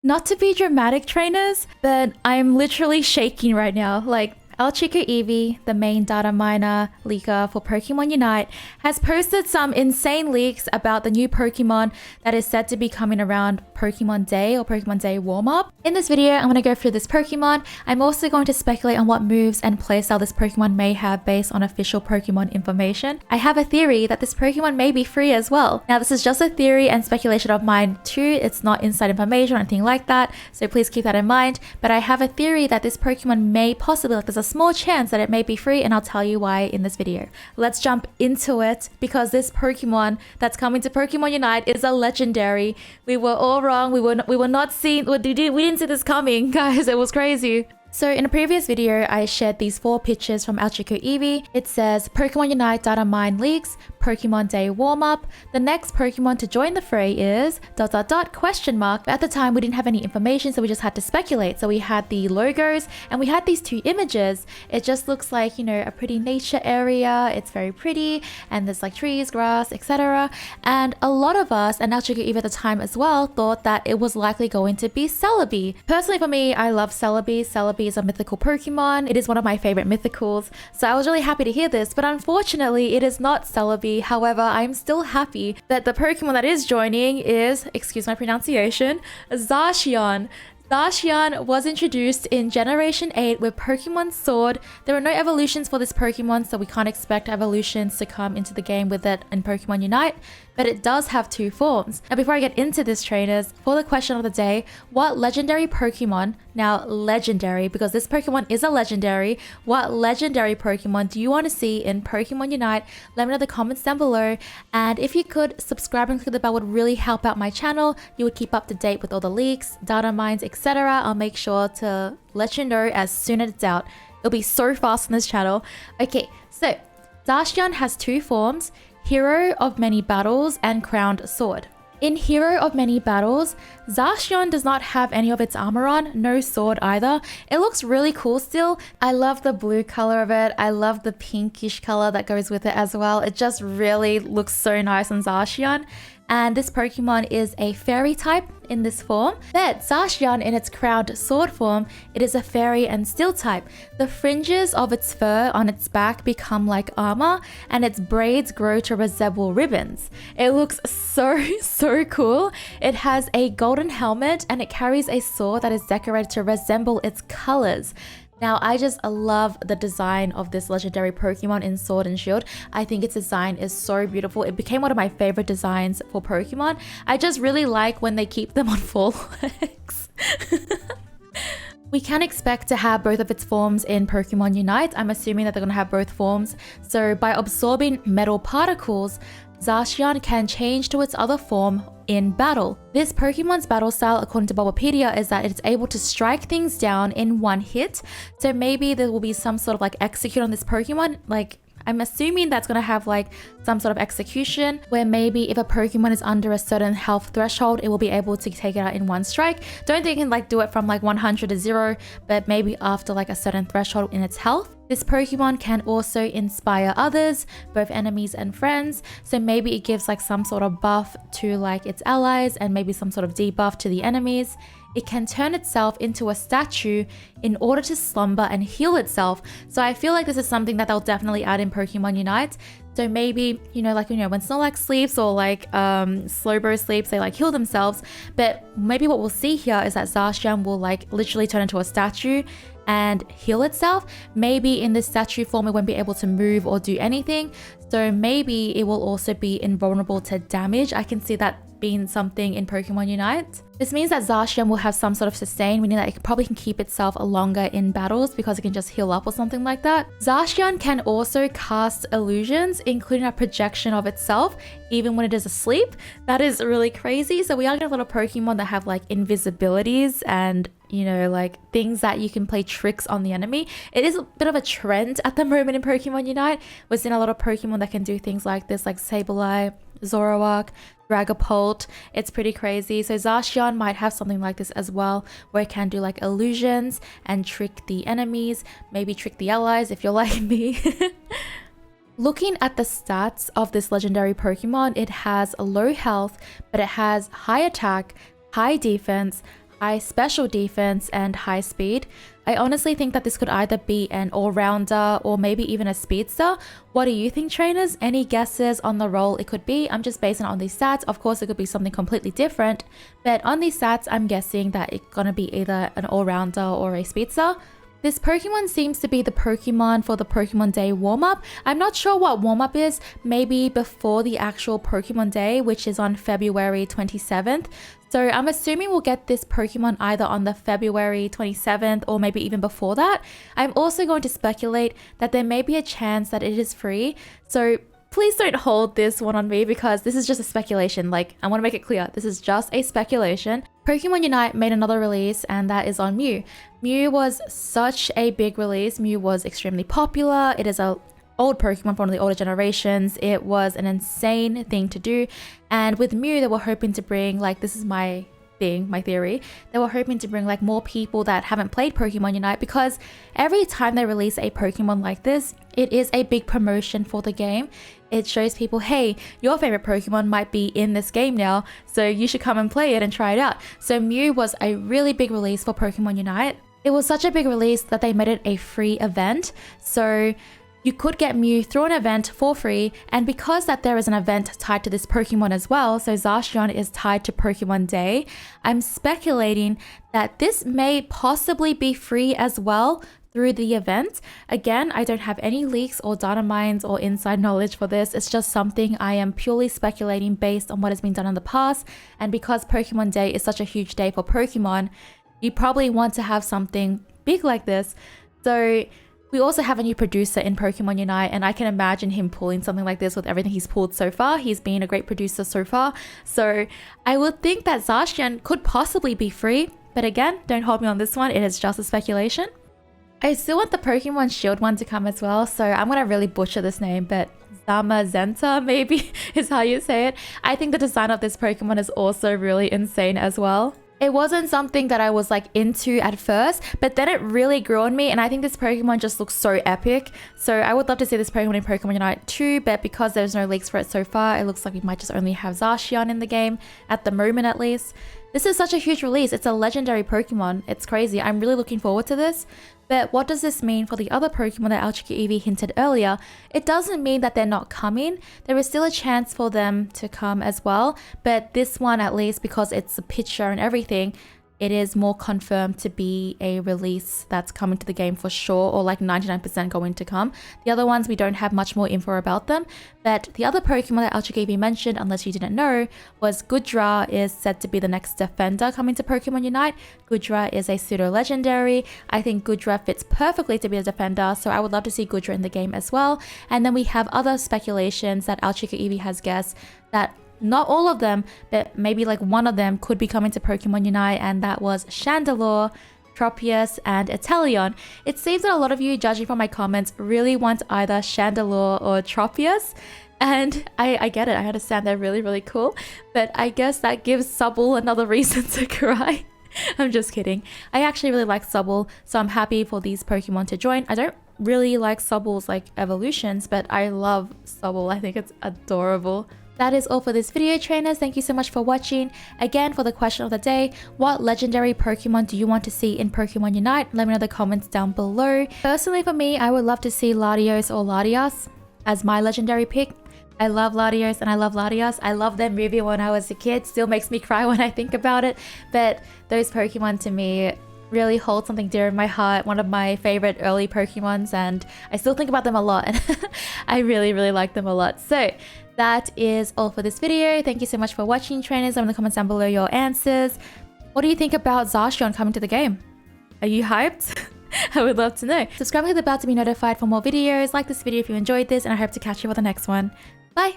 Not to be dramatic, trainers, but I'm literally shaking right now. Like, ElChicoEevee, the main data miner leaker for Pokemon Unite, has posted some insane leaks about the new Pokemon that is said to be coming around Pokemon Day or Pokemon Day warm-up. In this video, I'm going to go through this Pokemon. I'm also going to speculate on what moves and playstyle this Pokemon may have based on official Pokemon information. I have a theory that this Pokemon may be free as well. Now, this is just a theory and speculation of mine too. It's not inside information or anything like that, so please keep that in mind. But I have a theory that this Pokemon may possibly, like, there's a small chance that it may be free, and I'll tell you why in this video. Let's jump into it, because this Pokemon that's coming to Pokemon Unite is a legendary. We were all wrong. We were not seeing, we didn't see this coming, guys. It was crazy. So in a previous video, I shared these 4 pictures from ElChicoEevee. It says Pokemon Unite data mine leaks, Pokemon Day warm-up. The next Pokemon to join the fray is ... question mark. But at the time, we didn't have any information, so we just had to speculate. So we had the logos and we had these 2 images. It just looks like, you know, a pretty nature area. It's very pretty and there's like trees, grass, etc. And a lot of us, and ElChicoEevee at the time as well, thought that it was likely going to be Celebi. Personally for me, I love Celebi. Celebi is a mythical Pokemon. It is one of my favorite mythicals. So I was really happy to hear this, but unfortunately it is not Celebi. However, I'm still happy that the Pokemon that is joining is, excuse my pronunciation, Zacian. Zacian was introduced in Generation 8 with Pokemon Sword. There are no evolutions for this Pokemon, so we can't expect evolutions to come into the game with it in Pokemon Unite, but it does have 2 forms. Now, before I get into this, trainers, for the question of the day, what legendary Pokemon, now legendary, because this Pokemon is a legendary, what legendary Pokemon do you want to see in Pokemon Unite? Let me know in the comments down below, and if you could, subscribe and click the bell would really help out my channel. You would keep up to date with all the leaks, data mines, etc. I'll make sure to let you know as soon as it's out. It'll be so fast on this channel. Okay, so Zacian has 2 forms, Hero of Many Battles and Crowned Sword. In Hero of Many Battles, Zacian does not have any of its armor on, no sword either. It looks really cool still. I love the blue color of it. I love the pinkish color that goes with it as well. It just really looks so nice on Zacian. And this Pokemon is a fairy type in this form. But Zacian in its crowned sword form, it is a fairy and steel type. The fringes of its fur on its back become like armor, and its braids grow to resemble ribbons. It looks so cool. It has a golden helmet and it carries a sword that is decorated to resemble its colors. Now, I just love the design of this legendary Pokemon in Sword and Shield. I think its design is so beautiful. It became one of my favorite designs for Pokemon. I just really like when they keep them on 4 legs. We can expect to have both of its forms in Pokemon Unite. I'm assuming that they're going to have both forms. So by absorbing metal particles, Zacian can change to its other form in battle. This Pokemon's battle style, according to Bulbapedia, is that it's able to strike things down in 1 hit. So maybe there will be some sort of like execute on this Pokemon. Like, I'm assuming that's going to have like some sort of execution where maybe if a Pokemon is under a certain health threshold, it will be able to take it out in 1 strike. Don't think it can like do it from like 100 to 0, but maybe after like a certain threshold in its health. This Pokemon can also inspire others, both enemies and friends. So maybe it gives like some sort of buff to like its allies and maybe some sort of debuff to the enemies. It can turn itself into a statue in order to slumber and heal itself. So I feel like this is something that they'll definitely add in Pokemon Unite. So maybe, you know, like, you know, when Snorlax sleeps or like Slowbro sleeps, they like heal themselves. But maybe what we'll see here is that Zacian will like literally turn into a statue and heal itself. Maybe in this statue form, it won't be able to move or do anything. So maybe it will also be invulnerable to damage. I can see that being something in Pokemon Unite. This means that Zacian will have some sort of sustain, meaning that it probably can keep itself longer in battles because it can just heal up or something like that. Zacian can also cast illusions, including a projection of itself, even when it is asleep. That is really crazy. So we are getting a lot of Pokemon that have like invisibilities and, you know, like things that you can play tricks on the enemy. It is a bit of a trend at the moment in Pokemon Unite. We're seeing a lot of Pokemon that can do things like this, like Sableye, Zoroark, Dragapult. It's pretty crazy. So Zacian might have something like this as well, where it can do like illusions and trick the enemies, maybe trick the allies if you're like me. Looking at the stats of this legendary Pokemon, it has a low health, but it has high attack, high defense, high special defense, and high speed. I honestly think that this could either be an all-rounder or maybe even a speedster. What do you think, trainers? Any guesses on the role it could be? I'm just basing it on these stats. Of course, it could be something completely different, but on these stats, I'm guessing that it's gonna be either an all-rounder or a speedster. This Pokemon seems to be the Pokemon for the Pokemon Day warm-up. I'm not sure what warm-up is, maybe before the actual Pokemon Day, which is on February 27th. So I'm assuming we'll get this Pokemon either on the February 27th or maybe even before that. I'm also going to speculate that there may be a chance that it is free. So please don't hold this one on me because this is just a speculation. Like, I want to make it clear, this is just a speculation. Pokemon Unite made another release and that is on Mew. Mew was such a big release. Mew was extremely popular. It is a old Pokemon from one of the older generations. It was an insane thing to do. And with Mew, they were hoping to bring, like, this is my theory, they were hoping to bring like more people that haven't played Pokemon Unite, because every time they release a Pokemon like this, it is a big promotion for the game. It shows people, hey, your favorite Pokemon might be in this game now, so you should come and play it and try it out. So Mew was a really big release for Pokemon Unite. It was such a big release that they made it a free event. So you could get Mew through an event for free, and because that there is an event tied to this Pokemon as well, so Zacian is tied to Pokemon Day, I'm speculating that this may possibly be free as well through the event. Again, I don't have any leaks or data mines or inside knowledge for this. It's just something I am purely speculating based on what has been done in the past, and because Pokemon Day is such a huge day for Pokemon, you probably want to have something big like this. So we also have a new producer in Pokemon Unite, and I can imagine him pulling something like this with everything he's pulled so far. He's been a great producer so far. So I would think that Zacian could possibly be free, but again, don't hold me on this one. It is just a speculation. I still want the Pokemon Shield one to come as well, so I'm gonna really butcher this name, but Zamazenta maybe is how you say it. I think the design of this Pokemon is also really insane as well. It wasn't something that I was like into at first, but then it really grew on me, and I think this Pokemon just looks so epic. So I would love to see this Pokemon in Pokemon Unite too, but because there's no leaks for it so far, it looks like we might just only have Zacian in the game, at the moment at least. This is such a huge release. It's a legendary Pokemon. It's crazy. I'm really looking forward to this. But what does this mean for the other Pokemon that ElChicoEevee hinted earlier? It doesn't mean that they're not coming. There is still a chance for them to come as well. But this one, at least, because it's a picture and everything, it is more confirmed to be a release that's coming to the game for sure, or like 99% going to come. The other ones, we don't have much more info about them. But the other Pokemon that ElChicoEevee mentioned, unless you didn't know, was Goodra is said to be the next defender coming to Pokemon Unite. Goodra is a pseudo-legendary. I think Goodra fits perfectly to be a defender, so I would love to see Goodra in the game as well. And then we have other speculations that ElChicoEevee has guessed that not all of them, but maybe like one of them could be coming to Pokemon Unite, and that was Chandelure, Tropius, and Inteleon. It seems that a lot of you, judging from my comments, really want either Chandelure or Tropius, and I get it. I understand they're really, really cool, but I guess that gives Subble another reason to cry. I'm just kidding. I actually really like Subble, so I'm happy for these Pokemon to join. I don't really like Subble's like evolutions, but I love Subble. I think it's adorable. That is all for this video, trainers. Thank you so much for watching. Again, for the question of the day, what legendary Pokemon do you want to see in Pokemon Unite? Let me know in the comments down below. Personally, for me, I would love to see Latios or Latias as my legendary pick. I love Latios and I love Latias. I loved their movie when I was a kid. Still makes me cry when I think about it. But those Pokemon to me really hold something dear in my heart. One of my favorite early Pokemons, and I still think about them a lot. I really, really like them a lot. So that is all for this video. Thank you so much for watching, trainers. Leave in the comments down below your answers. What do you think about Zacian coming to the game? Are you hyped? I would love to know. Subscribe to the bell to be notified for more videos. Like this video if you enjoyed this, and I hope to catch you for the next one.